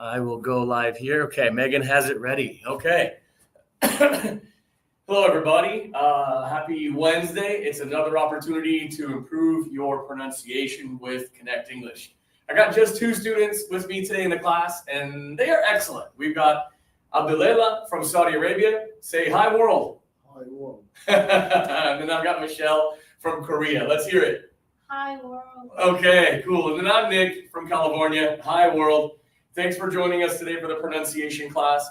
I will go live here. Okay, Megan has it ready. Okay. Hello, everybody. Happy Wednesday. It's another opportunity to improve your pronunciation with Connect English. I got just two students with me today in the class, and they are excellent. We've got Abdulela from Saudi Arabia. Say hi, world. Hi, world. And then I've got Michelle from Korea. Let's hear it. Hi, world. Okay, cool. And then I'm Nick from California. Hi, world. Thanks for joining us today for the pronunciation class.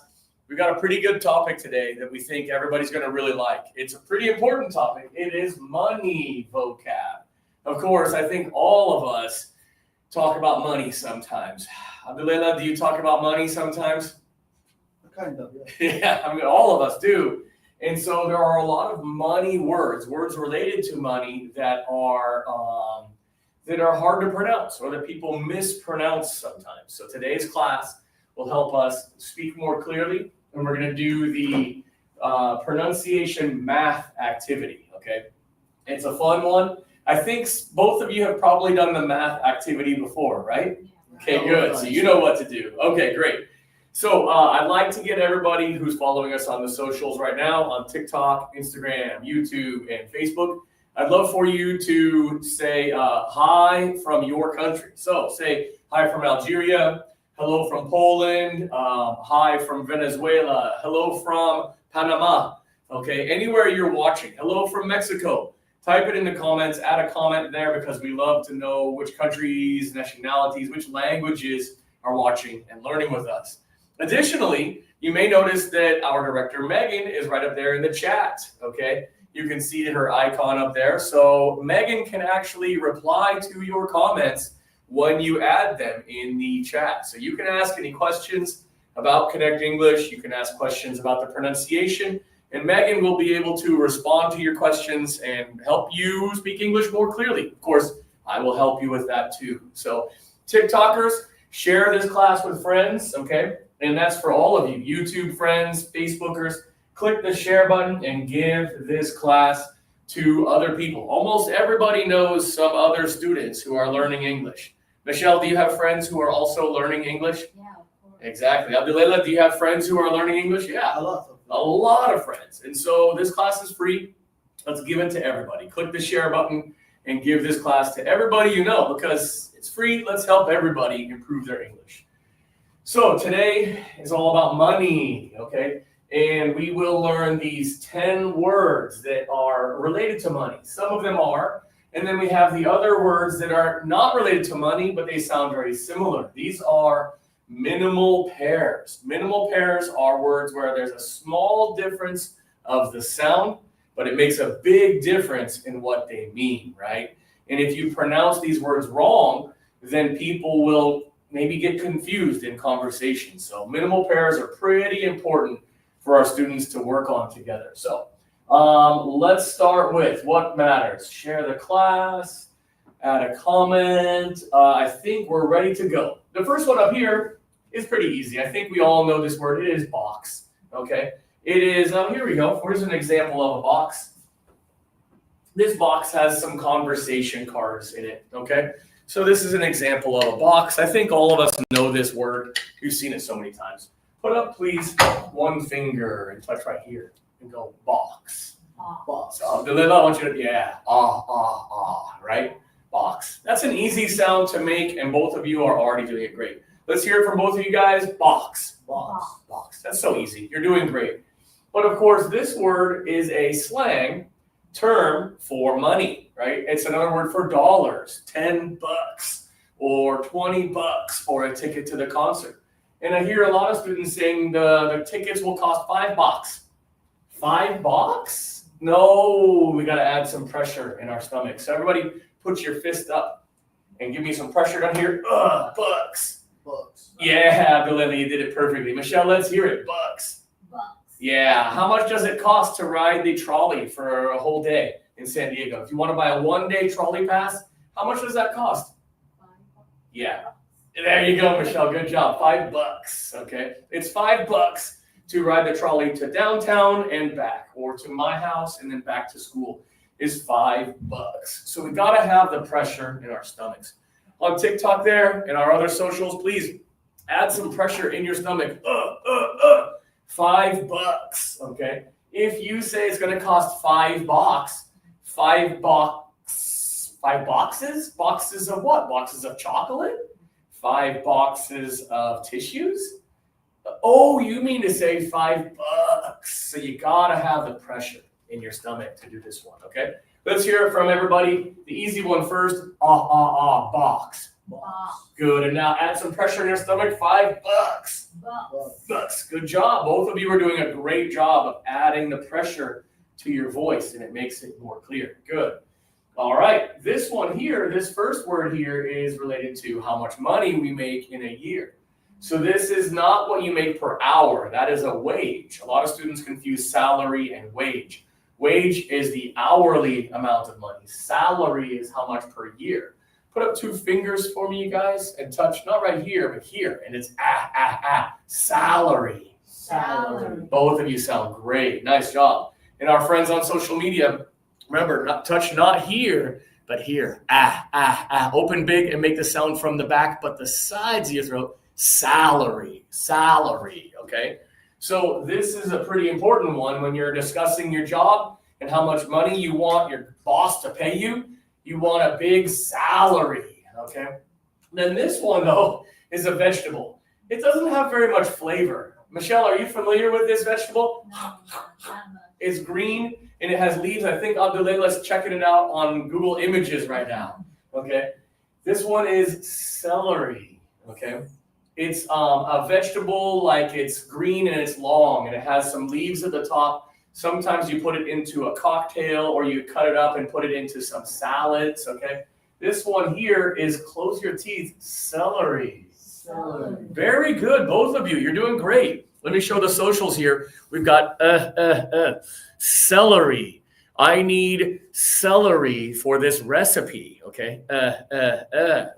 We've got a pretty good topic today that we think everybody's going to really like. It's a pretty important topic. It is money vocab. Of course, I think all of us talk about money sometimes. Abdulela, do you talk about money sometimes? Kind of, yeah. Yeah, I mean, all of us do. And so there are a lot of money words related to money that are hard to pronounce or that people mispronounce sometimes. So today's class will help us speak more clearly, and we're going to do the pronunciation math activity, okay? It's a fun one. I think both of you have probably done the math activity before, right? Okay, good. So you know what to do. Okay, great. So I'd like to get everybody who's following us on the socials right now, on TikTok, Instagram, YouTube, and Facebook. I'd love for you to say hi from your country. So say hi from Algeria, hello from Poland, hi from Venezuela, hello from Panama. Okay, anywhere you're watching, hello from Mexico. Type it in the comments, add a comment there because we love to know which countries, nationalities, which languages are watching and learning with us. Additionally, you may notice that our director, Megan, is right up there in the chat, okay? You can see her icon up there. So Megan can actually reply to your comments when you add them in the chat. So you can ask any questions about Connect English. You can ask questions about the pronunciation, and Megan will be able to respond to your questions and help you speak English more clearly. Of course, I will help you with that too. So TikTokers, share this class with friends, okay? And that's for all of you, YouTube friends, Facebookers. Click the share button and give this class to other people. Almost everybody knows some other students who are learning English. Michelle, do you have friends who are also learning English? Yeah, of course. Exactly. Abdulela, do you have friends who are learning English? Yeah, A lot of them. a lot of friends. And so this class is free. Let's give it to everybody. Click the share button and give this class to everybody you know because it's free. Let's help everybody improve their English. So today is all about money, okay? And we will learn these 10 words that are related to money. Some of them are, and then we have the other words that are not related to money, but they sound very similar. These are minimal pairs. Minimal pairs are words where there's a small difference of the sound, but it makes a big difference in what they mean, right? And if you pronounce these words wrong, then people will maybe get confused in conversation. So minimal pairs are pretty important for our students to work on together. So let's start with what matters. Share the class, add a comment. I think we're ready to go. The first one up here is pretty easy. I think we all know this word. It is box, okay? It is, here we go. Here's an example of a box. This box has some conversation cards in it, okay? So this is an example of a box. I think all of us know this word. You've seen it so many times. Put up, please, one finger and touch right here and go box. Box. So Abdulela, I want you to, right? Box. That's an easy sound to make, and both of you are already doing it great. Let's hear it from both of you guys. Box. Box. Box. That's so easy. You're doing great. But of course, this word is a slang term for money, right? It's another word for dollars, $10 or $20 for a ticket to the concert. And I hear a lot of students saying the tickets will cost $5. $5? No, we got to add some pressure in our stomach. So everybody put your fist up and give me some pressure down here. Bucks. Bucks. Yeah, Abdulela, you did it perfectly. Michelle, let's hear it. Bucks. Yeah, how much does it cost to ride the trolley for a whole day in San Diego? If you want to buy a one-day trolley pass, how much does that cost? $5. Yeah, there you go, Michelle. Good job. $5. Okay, it's $5 to ride the trolley to downtown and back, or to my house and then back to school. Is $5. So we got to have the pressure in our stomachs. On TikTok there and our other socials, please Add some pressure in your stomach. $5, okay? If you say it's gonna cost $5, five boxes of what? Boxes of chocolate? 5 boxes of tissues? Oh, you mean to say $5. So you gotta have the pressure in your stomach to do this one, okay? Let's hear it from everybody. The easy one first. Box. Box. Good. And now add some pressure in your stomach. $5. Box. Bucks. Good job. Both of you are doing a great job of adding the pressure to your voice, and it makes it more clear. Good. All right. This one here, this first word here is related to how much money we make in a year. So this is not what you make per hour. That is a wage. A lot of students confuse salary and wage. Wage is the hourly amount of money. Salary is how much per year. Put up 2 fingers for me, you guys, and touch, not right here, but here. And it's salary. Salary. Both of you sound great. Nice job. And our friends on social media, remember, touch not here, but here. Open big and make the sound from the back, but the sides of your throat. Salary, okay? So this is a pretty important one when you're discussing your job and how much money you want your boss to pay you. You want a big salary, okay? Then this one, though, is a vegetable. It doesn't have very much flavor. Michelle, are you familiar with this vegetable? It's green and it has leaves. I think Abdullah's checking it out on Google Images right now, okay? This one is celery, okay? It's a vegetable, like it's green and it's long and it has some leaves at the top. Sometimes you put it into a cocktail or you cut it up and put it into some salads, okay? This one here is, close your teeth, celery. Celery. Very good, both of you. You're doing great. Let me show the socials here. We've got celery. I need celery for this recipe, okay?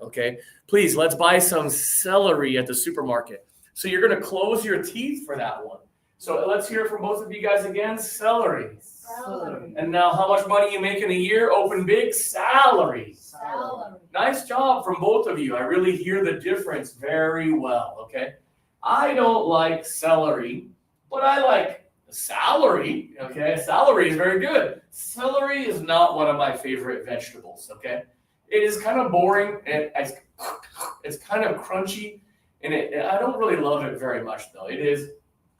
Okay. Please, let's buy some celery at the supermarket. So you're going to close your teeth for that one. So let's hear it from both of you guys again. Celery. Celery. And now how much money you make in a year? Open big. Salary. Salary. Nice job from both of you. I really hear the difference very well, okay? I don't like celery, but I like salary, okay? Salary is very good. Celery is not one of my favorite vegetables, okay? It is kind of boring, and it's kind of crunchy, and I don't really love it very much, though. It is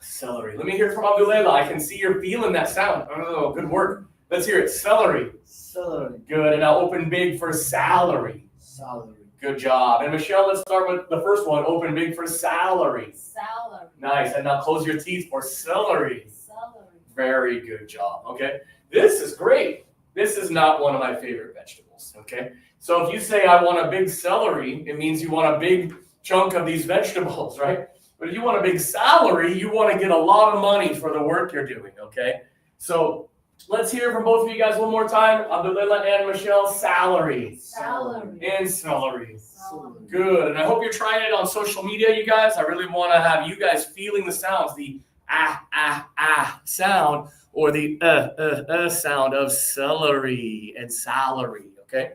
celery. Let me hear it from Abdullah. I can see you're feeling that sound. Oh, good work. Let's hear it. Celery. Celery. Good. And now open big for salary. Salary. Good job. And Michelle, let's start with the first one. Open big for salary. Salary. Nice. And now close your teeth for celery. Celery. Very good job. Okay. This is great. This is not one of my favorite vegetables. Okay. So if you say I want a big celery, it means you want a big chunk of these vegetables, right? But if you want a big salary, you want to get a lot of money for the work you're doing. Okay. So let's hear from both of you guys one more time. Abdullah and Michelle, salary. Salary. And celery. Salary. Good. And I hope you're trying it on social media, you guys. I really want to have you guys feeling the sounds, the sound, or the sound of celery and salary, okay?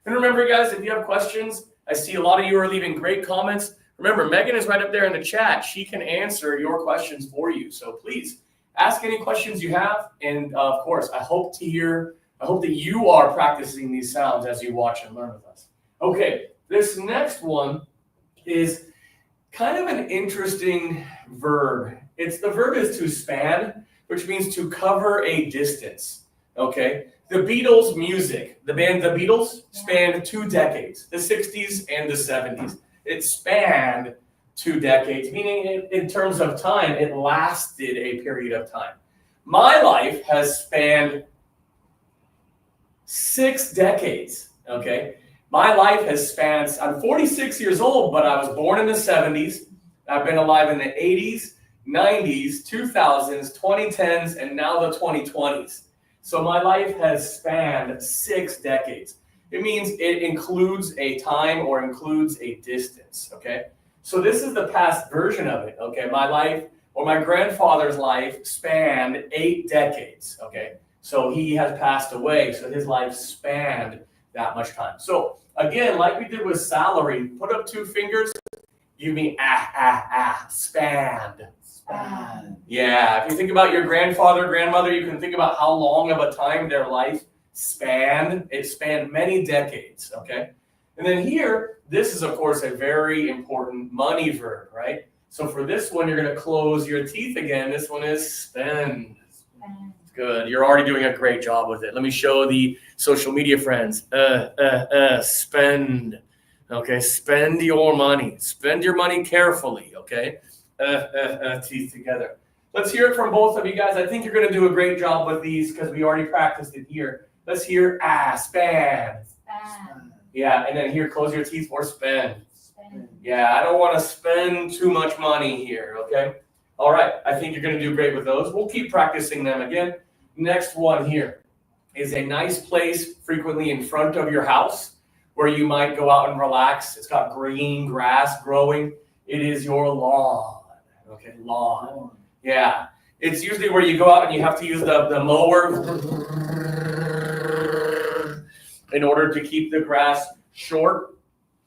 And remember, guys, if you have questions, I see a lot of you are leaving great comments. Remember, Megan is right up there in the chat. She can answer your questions for you. So please ask any questions you have. And of course, I hope that you are practicing these sounds as you watch and learn with us. Okay, this next one is kind of an interesting verb. The verb is to span, which means to cover a distance. Okay, the Beatles' music, the band The Beatles, spanned 2 decades, the 60s and the 70s. It spanned 2 decades, meaning in terms of time, it lasted a period of time. My life has spanned 6 decades, okay? My life has spanned, I'm 46 years old, but I was born in the 70s. I've been alive in the 80s, 90s, 2000s, 2010s, and now the 2020s. So my life has spanned 6 decades. It means it includes a time or includes a distance, okay? So this is the past version of it, okay? My life, or my grandfather's life, spanned 8 decades, okay? So he has passed away, so his life spanned that much time. So again, like we did with salary, put up 2 fingers You mean spanned. Span. Yeah, if you think about your grandfather, grandmother, you can think about how long of a time their life spanned. It spanned many decades, okay? And then here, this is, of course, a very important money verb, right? So for this one, you're going to close your teeth again. This one is spend. Spend. Good. You're already doing a great job with it. Let me show the social media friends. Spend. Okay, spend your money. Spend your money carefully, okay? Teeth together. Let's hear it from both of you guys. I think you're going to do a great job with these because we already practiced it here. Let's hear spend. Spend. Yeah, and then here, close your teeth for spend. Spend. Yeah, I don't want to spend too much money here, okay? All right, I think you're going to do great with those. We'll keep practicing them again. Next one here is a nice place frequently in front of your house where you might go out and relax. It's got green grass growing. It is your lawn, okay? Lawn. Yeah, it's usually where you go out and you have to use the mower in order to keep the grass short.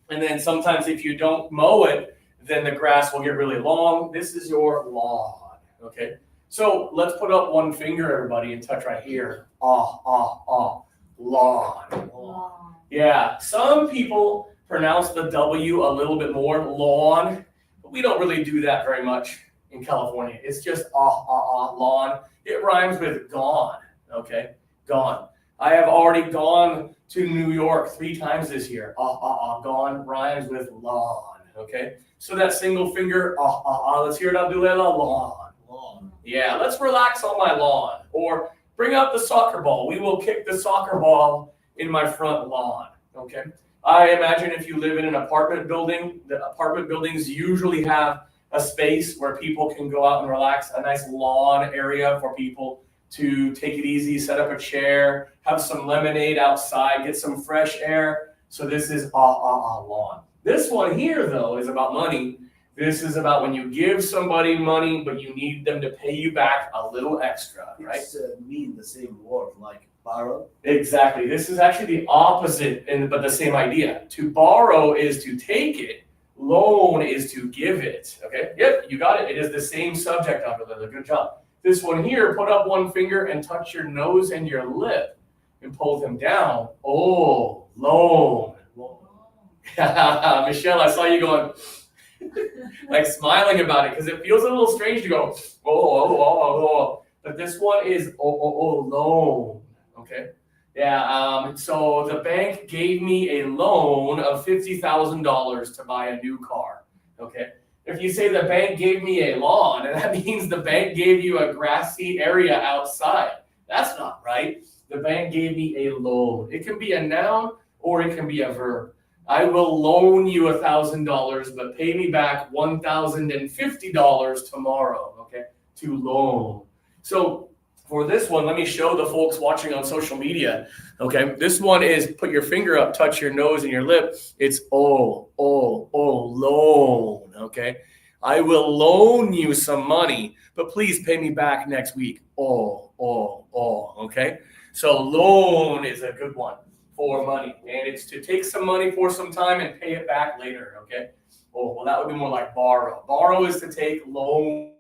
And then sometimes if you don't mow it, then the grass will get really long. This is your lawn, okay? So let's put up one finger, everybody, and touch right here. Lawn. Lawn. Yeah, some people pronounce the W a little bit more, lawn, but we don't really do that very much in California. It's just lawn. It rhymes with gone, okay? Gone. I have already gone to New York 3 times this year. Gone rhymes with lawn, okay? So that single finger, let's hear it, Abdulela, lawn. Lawn. Yeah, let's relax on my lawn. Or bring out the soccer ball. We will kick the soccer ball in my front lawn, okay? I imagine if you live in an apartment building, the apartment buildings usually have a space where people can go out and relax, a nice lawn area for people to take it easy, set up a chair, have some lemonade outside, get some fresh air. So this is lawn. This one here, though, is about money. This is about when you give somebody money, but you need them to pay you back a little extra, right? It's mean the same word like borrow. Exactly. This is actually the opposite, but the same idea. To borrow is to take it. Loan is to give it. Okay? Yep, you got it. It is the same subject, Abdullah. Good job. This one here, put up one finger and touch your nose and your lip and pull them down. Oh, loan. Michelle, I saw you going, like smiling about it because it feels a little strange to go, oh. But this one is loan. Okay. Yeah. So the bank gave me a loan of $50,000 to buy a new car. Okay. If you say the bank gave me a lawn, and that means the bank gave you a grassy area outside. That's not right. The bank gave me a loan. It can be a noun or it can be a verb. I will loan you $1,000, but pay me back $1,050 tomorrow. Okay. To loan. So for this one, let me show the folks watching on social media. Okay, this one is put your finger up, touch your nose and your lip. It's loan. Okay, I will loan you some money, but please pay me back next week. Okay, so loan is a good one for money, and it's to take some money for some time and pay it back later. Okay, well, that would be more like borrow. Borrow is to take, loan.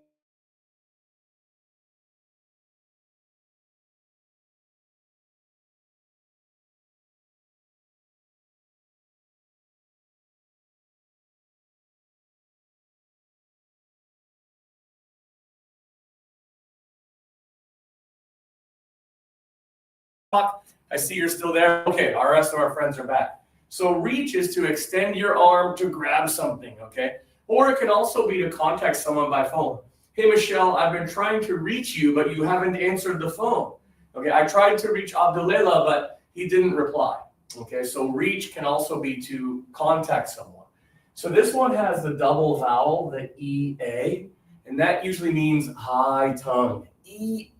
I see you're still there. Okay, our rest of our friends are back. So reach is to extend your arm to grab something, okay? Or it can also be to contact someone by phone. Hey, Michelle, I've been trying to reach you, but you haven't answered the phone. Okay, I tried to reach Abdulela, but he didn't reply. Okay, so reach can also be to contact someone. So this one has the double vowel, the E-A, and that usually means high tongue. E,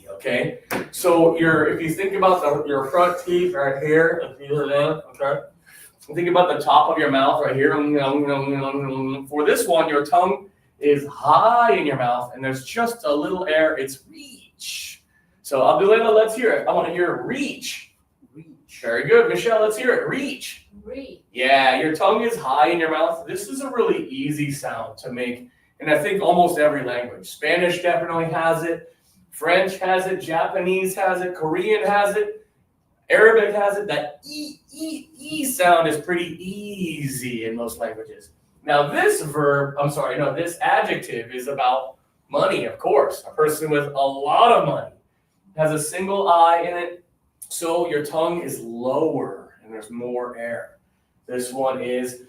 okay? So if you think about your front teeth right here, okay? Think about the top of your mouth right here. For this one, your tongue is high in your mouth, and there's just a little air. It's reach. So Abdulela, let's hear it. I want to hear reach. Reach. Very good. Michelle, let's hear it. Reach. Reach. Yeah, your tongue is high in your mouth. This is a really easy sound to make, and I think almost every language. Spanish definitely has it. French has it. Japanese has it. Korean has it. Arabic has it. That E sound is pretty easy in most languages. Now this this adjective is about money, of course. A person with a lot of money has a single I in it, so your tongue is lower and there's more air. This one is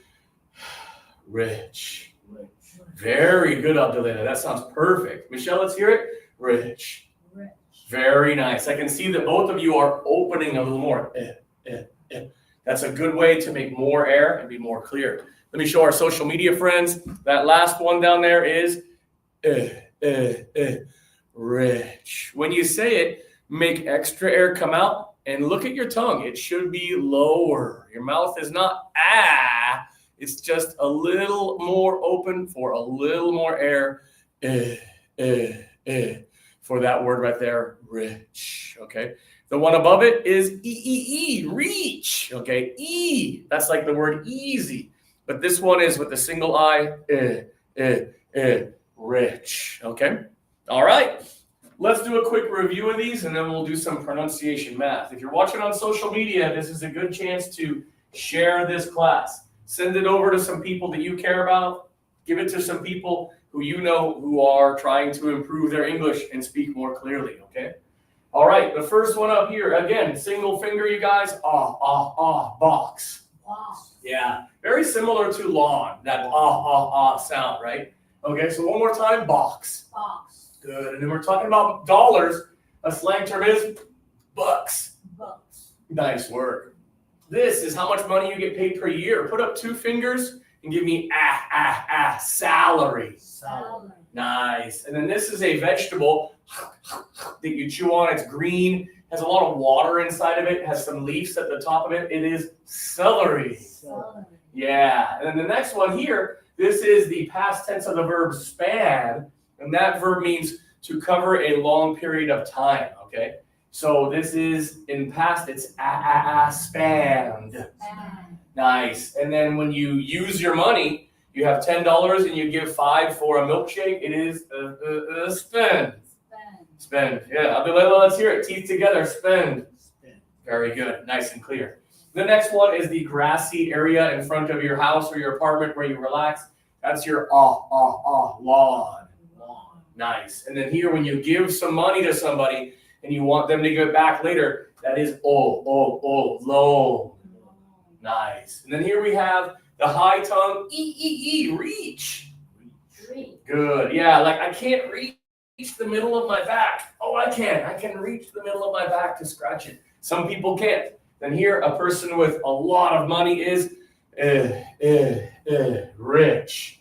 rich. Rich. Very good, Abdelina. That sounds perfect. Michelle, let's hear it. Rich. Rich. Very nice. I can see that both of you are opening a little more. That's a good way to make more air and be more clear. Let me show our social media friends. That last one down there is rich. When you say it, make extra air come out and look at your tongue. It should be lower. Your mouth is not it's just a little more open for a little more air. For that word right there, rich. Okay. The one above it is reach. Okay. That's like the word easy. But this one is with the single I, rich. Okay. All right. Let's do a quick review of these and then we'll do some pronunciation math. If you're watching on social media, this is a good chance to share this class. Send it over to some people that you care about. Give it to some people who you know who are trying to improve their English and speak more clearly, okay? All right, the first one up here, again, single finger, you guys. Box. Box. Yeah, very similar to lawn, that sound, right? Okay, so one more time, box. Box. Good, and then we're talking about dollars. A slang term is bucks. Bucks. Nice work. This is how much money you get paid per year. Put up two fingers and give me salary. Salary. Nice. And then this is a vegetable that you chew on. It's green, has a lot of water inside of it, has some leaves at the top of it. It is celery. Celery. Yeah. And then the next one here, this is the past tense of the verb span. And that verb means to cover a long period of time. Okay. So this is in past, it's spanned. And. Nice. And then when you use your money, you have $10 and you give $5 for a milkshake. It is spend. Spend. Spend. Yeah. Abdullah, let's hear it. Teeth together. Spend. Spin. Very good. Nice and clear. The next one is the grassy area in front of your house or your apartment where you relax. That's your lawn. Lawn. Nice. And then here, when you give some money to somebody and you want them to give it back later, that is loan. Nice. And then here we have the high tongue, reach. Reach. Good. Yeah, like I can't reach the middle of my back. Oh, I can. I can reach the middle of my back to scratch it. Some people can't. Then here, a person with a lot of money is rich. Rich.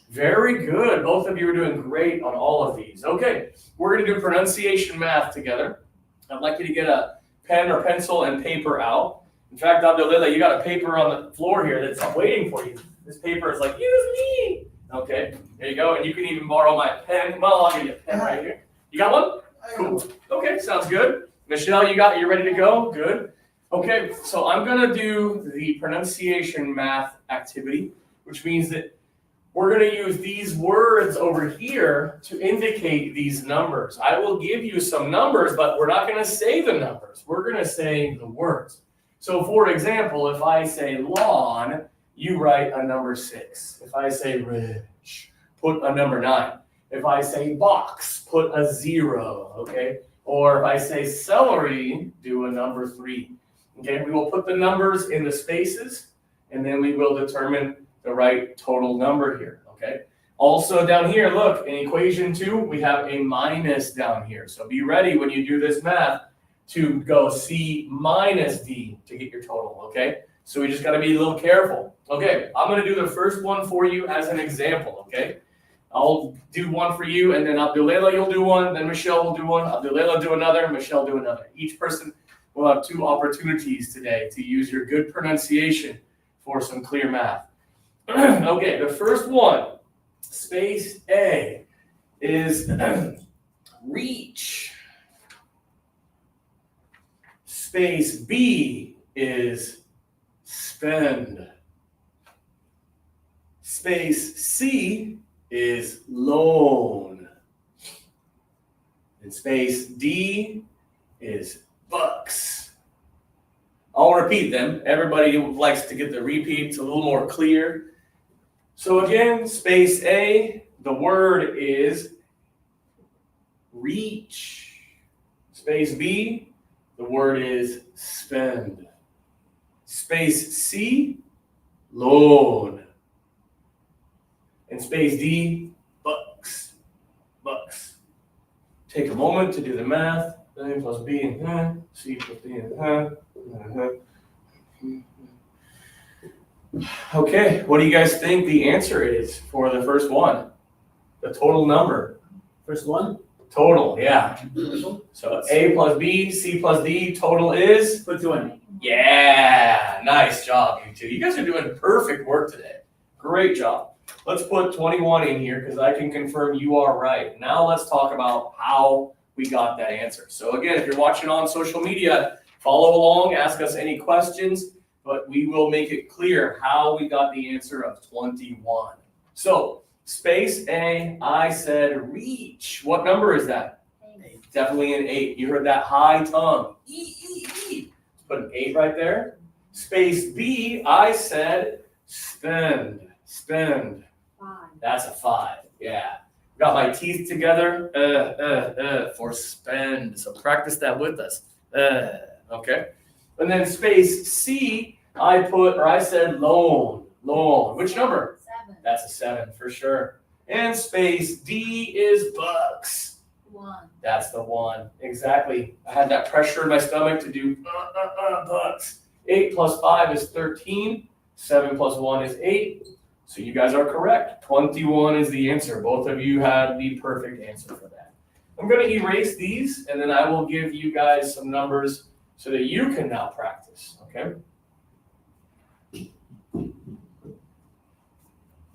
Very good. Both of you are doing great on all of these. Okay, we're going to do pronunciation math together. I'd like you to get a pen or pencil and paper out. In fact, Abdullah, you got a paper on the floor here that's waiting for you. This paper is like, use me. Okay, there you go. And you can even borrow my pen. Well, I'll give you a pen right here. You got one? Cool. Okay, sounds good. Michelle, you ready to go? Good. Okay, so I'm going to do the pronunciation math activity, which means that we're going to use these words over here to indicate these numbers. I will give you some numbers, but we're not going to say the numbers. We're going to say the words. So, for example, if I say lawn, you write a number 6. If I say rich, put a number 9. If I say box, put a 0, okay? Or if I say celery, do a number 3. Okay, we will put the numbers in the spaces, and then we will determine the right total number here, okay? Also down here, look, in equation 2, we have a minus down here. So be ready when you do this math to go C minus D to get your total, okay? So we just got to be a little careful. Okay, I'm going to do the first one for you as an example, okay? I'll do one for you, and then Abdullah, you'll do one, then Michelle will do one, Abdullah do another, Michelle do another. Each person will have 2 opportunities today to use your good pronunciation for some clear math. Okay, the first one, space A, is reach. Space B is spend. Space C is loan. And space D is bucks. I'll repeat them. Everybody likes to get the repeats a little more clear. So again, space A, the word is reach. Space B, the word is spend. Space C, loan. And space D, bucks. Bucks. Take a moment to do the math. A plus B and C plus D and Okay, what do you guys think the answer is for the first one? The total number. First one? Total, yeah. So A plus B, C plus D, total is? 21. Yeah, nice job, you two. You guys are doing perfect work today. Great job. Let's put 21 in here because I can confirm you are right. Now let's talk about how we got that answer. So again, if you're watching on social media, follow along, ask us any questions, but we will make it clear how we got the answer of 21. So space A, I said reach. What number is that? 8. Definitely an 8. You heard that high tongue. E. Put an 8 right there. Space B, I said spend. Spend. 5. That's a 5. Yeah. Got my teeth together for spend. So practice that with us. Okay. And then space C, I said loan. Loan. Which number? 7. That's a 7 for sure. And space D is bucks. 1. That's the 1. Exactly. I had that pressure in my stomach to do bucks. 8 plus 5 is 13. 7 plus 1 is 8. So you guys are correct. 21 is the answer. Both of you had the perfect answer for that. I'm going to erase these, and then I will give you guys some numbers so that you can now practice, okay?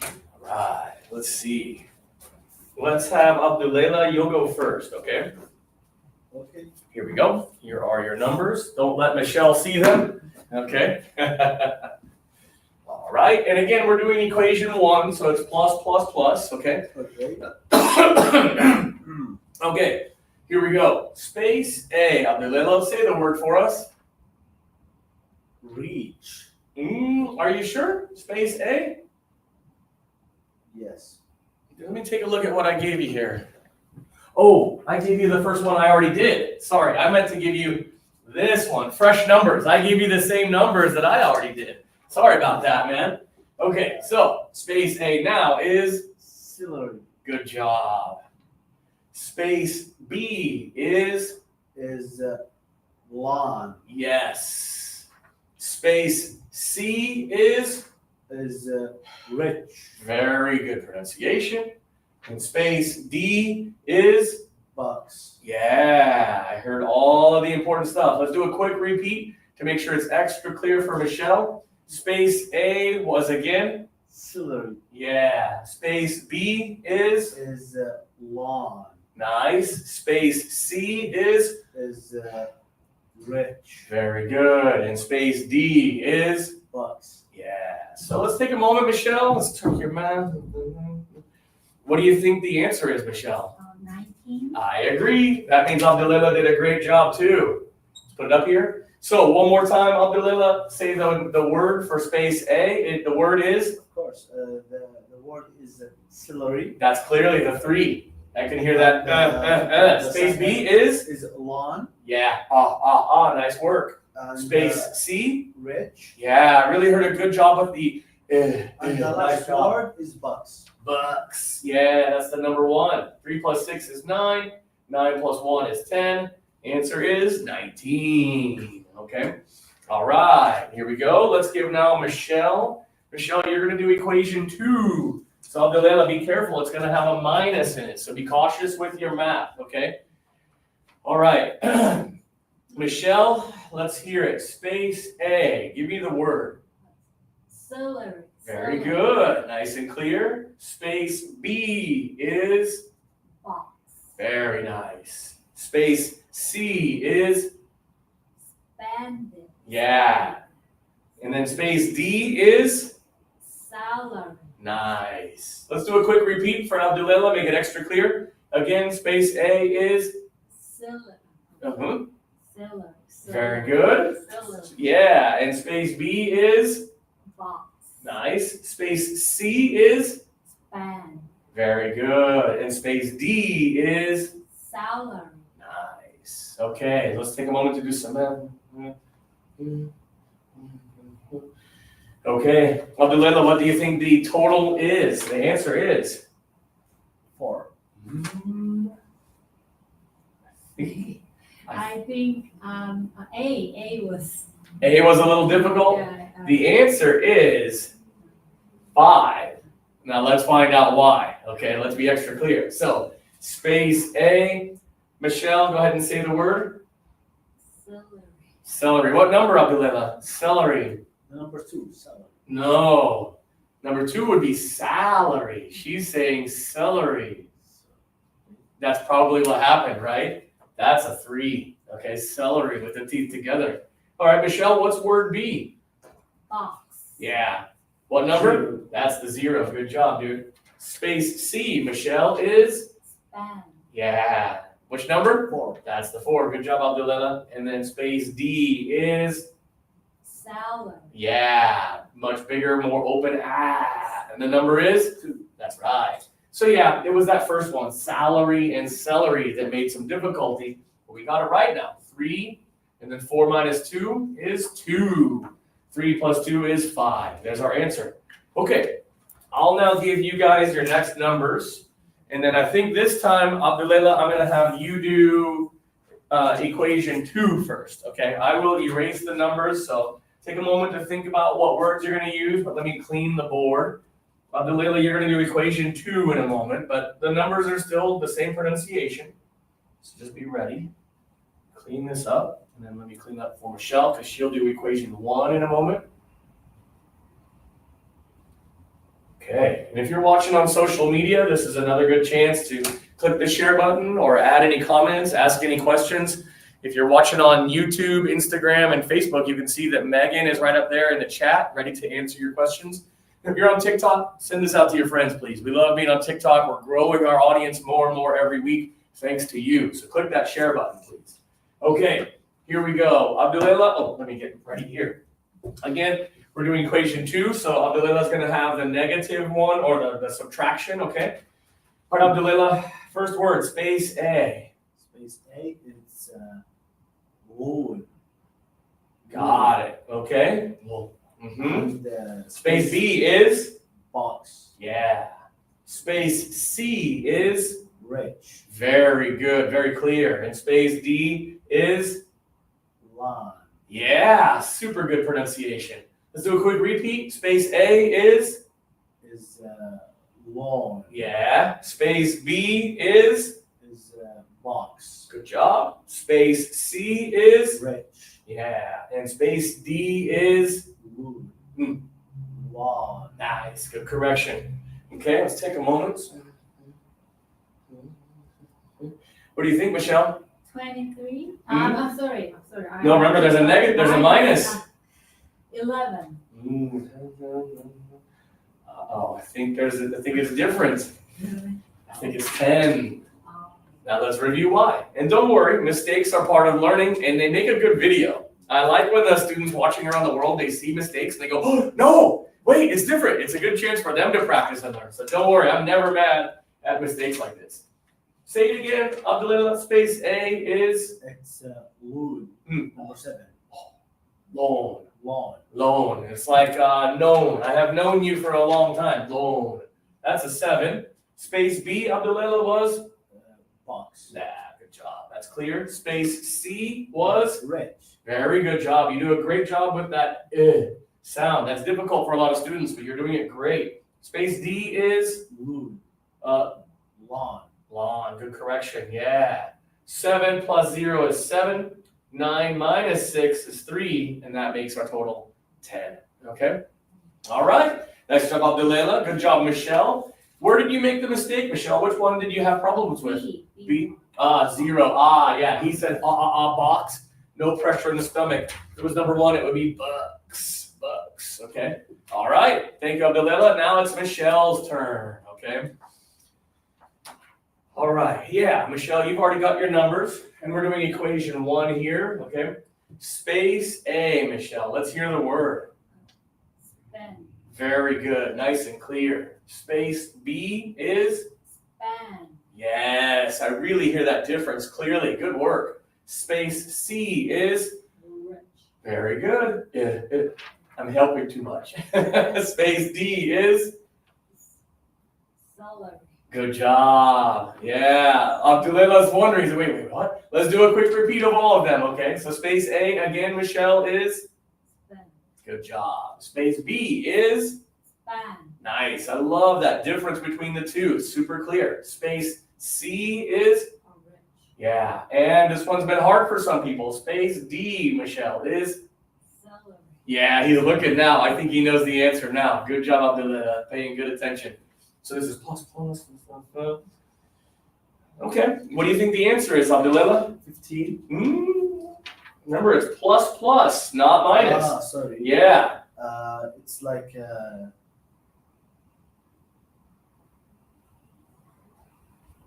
All right, let's see. Let's have Abdulela, you'll go first, okay? Okay. Here we go. Here are your numbers. Don't let Michelle see them, okay? All right, and again, we're doing equation 1, so it's plus, plus, plus, okay? Okay. Okay, here we go. Space A. Abdulela, say the word for us. Reach. Are you sure? Space A? Yes. Let me take a look at what I gave you here. Oh, I gave you the first one I already did. Sorry, I meant to give you this one, fresh numbers. I gave you the same numbers that I already did. Sorry about that, man. Okay, so space A now is Celery. good job. Space B is lawn. yes. Space C is Rich. very good pronunciation. And space D is Bucks. yeah. I heard all of the important stuff. Let's do a quick repeat to make sure it's extra clear for Michelle. Space A was again Celery. yeah. Space B is Lawn. nice. Space C is Rich. very good. And space D is Bucks. yeah. So let's take a moment, Michelle. Let's turn your mouth. What do you think the answer is, Michelle? 19. I agree. That means Abdulela did a great job too. Let's put it up here. So one more time, Abdulela, say the word for space A. The word is? Of course. The word is celery. That's clearly the 3. I can hear that. The Space B second is? Is lawn. Yeah. Nice work. And, Space C? rich. Yeah, I really heard a good job with the And the nice last job. word is bucks. Bucks. Yeah, that's the number 1. 3 plus 6 is 9. 9 plus 1 is 10. Answer is 19. Okay. All right. Here we go. Let's give now Michelle. Michelle, you're going to do equation 2. So Abdulela, be careful. It's going to have a minus in it. So be cautious with your math. Okay. All right. Michelle, let's hear it. Space A. Give me the word. Celery. Very Celery. good. Nice and clear. Space B is Box. very nice. Space C is Bandit. yeah. And then space D is salary, nice. Let's do a quick repeat for Abdullah, make it extra clear. Again, space A is salary, uh-huh. salary, Very good. salary, Yeah, and space B is box, nice. Space C is span, very good. And space D is salary, nice. Okay, let's take a moment to do some math. Okay, Abdullah, what do you think the total is? The answer is 4. I think A was A was a little difficult. The answer is 5. Now let's find out why. Okay, let's be extra clear. So, space A, Michelle, go ahead and say the word. salary, Celery. What number, Abdullah? Celery. Number 2, salary. No. Number 2 would be salary. She's saying celery. That's probably what happened, right? That's a 3. Okay, celery with the teeth together. All right, Michelle, what's word B? box, Yeah. What number? 0. That's the 0. Good job, dude. Space C, Michelle, is? span, Yeah. Which number? 4. That's the 4. Good job, Abdullah. And then space D is? salary, Yeah. Much bigger, more open. And the number is? 2. That's right. So yeah, it was that first one, salary and celery, that made some difficulty. But we got it right now. 3, and then 4 minus 2 is 2. 3 plus 2 is 5. There's our answer. Okay, I'll now give you guys your next numbers. And then I think this time, Abdullah, I'm going to have you do equation 2 first. Okay, I will erase the numbers. So take a moment to think about what words you're going to use, but let me clean the board. Abdullah, you're going to do equation 2 in a moment, but the numbers are still the same pronunciation. So just be ready. Clean this up, and then let me clean up for Michelle, because she'll do equation 1 in a moment. Okay, and if you're watching on social media, this is another good chance to click the share button or add any comments, ask any questions. If you're watching on YouTube, Instagram, and Facebook, you can see that Megan is right up there in the chat, ready to answer your questions. If you're on TikTok, send this out to your friends, please. We love being on TikTok. We're growing our audience more and more every week, thanks to you. So click that share button, please. Okay, here we go. Abdullah, let me get ready here. Again, we're doing equation 2, so Abdullah's going to have the negative one, or the subtraction, okay? All right, Abdullah, first word, space A. Space A is wood. Got it, okay? And Space B is? box. Yeah. Space C is? Rich. Very good, very clear. And space D is? Lawn. Yeah, super good pronunciation. Let's do a quick repeat. Space A is? Lawn. Yeah. Space B is? Box. Good job. Space C is? Rich. Yeah. And space D is? Wood. Hmm. Lawn. Nice, good correction. Okay, let's take a moment. What do you think, Michelle? 23. Mhm. I'm sorry. No, remember there's a negative, there's a minus. 11. I think it's different. I think it's 10. Now let's review why. And don't worry, mistakes are part of learning, and they make a good video. I like when the students watching around the world, they see mistakes and they go, oh, no, wait, it's different. It's a good chance for them to practice and learn. So don't worry, I'm never mad at mistakes like this. Say it again, Abdullah. Space A is? It's wood. Hmm. Number 7. Loan. Lawn. Loan. It's like known. I have known you for a long time. Loan. That's a 7. Space B, Abdullah, was? Box. Nah, good job. That's clear. Space C was? Rich. Very good job. You do a great job with that sound. That's difficult for a lot of students, but you're doing it great. Space D is? Wood. Lawn. Lawn. Good correction. Yeah. 7 plus 0 is 7. 9 minus 6 is 3, and that makes our total 10. Okay? All right. Nice job, Abdullah. Good job, Michelle. Where did you make the mistake, Michelle? Which one did you have problems with? B. 0. Yeah. He said box. No pressure in the stomach. If it was number 1, it would be bucks. box. Okay. All right. Thank you, Abdullah. Now it's Michelle's turn. Okay. All right. Yeah, Michelle, you've already got your numbers, and we're doing equation 1 here. Okay. Space A, Michelle. Let's hear the word. Spend. Very good. Nice and clear. Space B is? Span. Yes, I really hear that difference clearly. Good work. Space C is? Rich. Very good. I'm helping too much. Space D is? Celery. Good job. Yeah. Abdullah's wondering, he's like, wait, what? Let's do a quick repeat of all of them, okay? So space A, again, Michelle, is? Spend. Good job. Space B is? Span. Nice. I love that difference between the two. Super clear. Space C is? Rich. Yeah. And this one's been hard for some people. Space D, Michelle, is? Celery. Yeah, he's looking now. I think he knows the answer now. Good job, Abdullah, paying good attention. So this is plus. Okay. What do you think the answer is, Abdullah? 15. Remember, it's plus, not minus. Ah, sorry. Yeah. It's like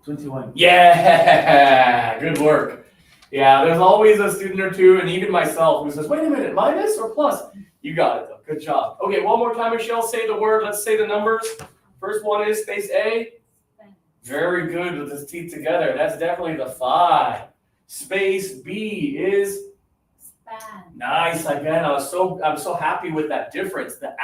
21. Yeah. Good work. Yeah, there's always a student or two, and even myself, who says, wait a minute, minus or plus? You got it, though. Good job. Okay, one more time, Michelle. Say the word. Let's say the numbers. First one is space A. Spend. Very good with his teeth together. That's definitely the 5. Space B is Span. nice. Again, I'm so happy with that difference. The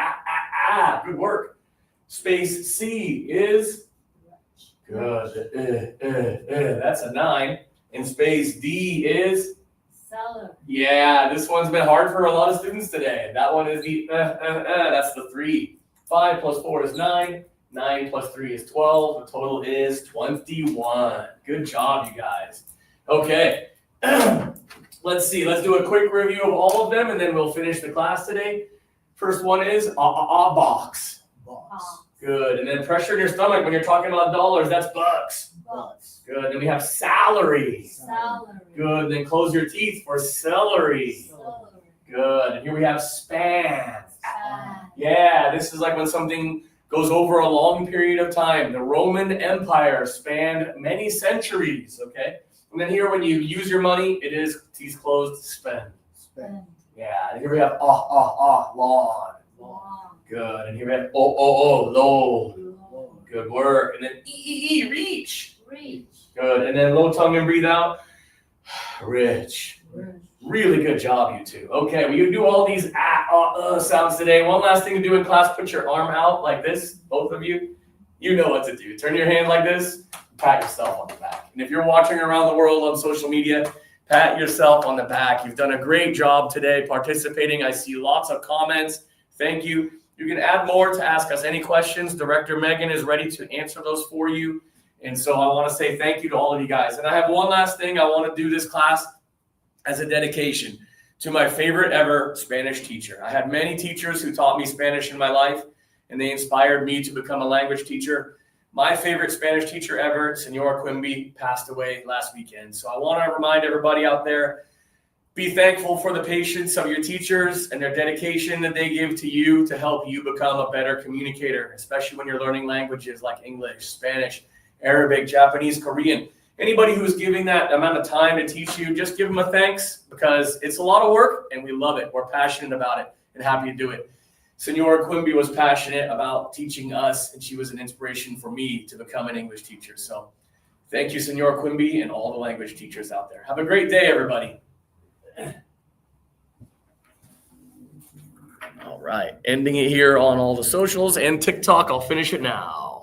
good work. Space C is Rich. good. That's a 9. And space D is Celery. yeah. This one's been hard for a lot of students today. That one is the that's the 3. 5 plus 4 is 9. 9 plus 3 is 12. The total is 21. Good job, you guys. Okay. Let's see. Let's do a quick review of all of them, and then we'll finish the class today. First one is box. Box. Good. And then pressure in your stomach when you're talking about dollars. That's bucks. Box. Good. Then we have salary. Celery. Good. Then close your teeth for celery. Celery. Good. And here we have span. Span. Yeah, this is like when something goes over a long period of time. The Roman Empire spanned many centuries, okay? And then here, when you use your money, it is teeth closed, spend. Spend. Yeah, and here we have lawn. Long. Good. And here we have low. Long. Good work. And then reach. Reach. Good. And then low tongue and breathe out. Rich. Rich. Really good job, you two. Okay, well, you do all these sounds today. One last thing to do in class, put your arm out like this, both of you. You know what to do. Turn your hand like this, pat yourself on the back. And if you're watching around the world on social media, pat yourself on the back. You've done a great job today participating. I see lots of comments. Thank you. You can add more to ask us any questions. Director Megan is ready to answer those for you. And so I want to say thank you to all of you guys. And I have one last thing. I want to do this class as a dedication to my favorite ever Spanish teacher. I had many teachers who taught me Spanish in my life, and they inspired me to become a language teacher. My favorite Spanish teacher ever, Senora Quimby, passed away last weekend. So I want to remind everybody out there, be thankful for the patience of your teachers and their dedication that they give to you to help you become a better communicator, especially when you're learning languages like English, Spanish, Arabic, Japanese, Korean. Anybody who's giving that amount of time to teach you, just give them a thanks, because it's a lot of work and we love it. We're passionate about it and happy to do it. Senora Quimby was passionate about teaching us, and she was an inspiration for me to become an English teacher. So thank you, Senora Quimby, and all the language teachers out there. Have a great day, everybody. All right, ending it here on all the socials and TikTok. I'll finish it now.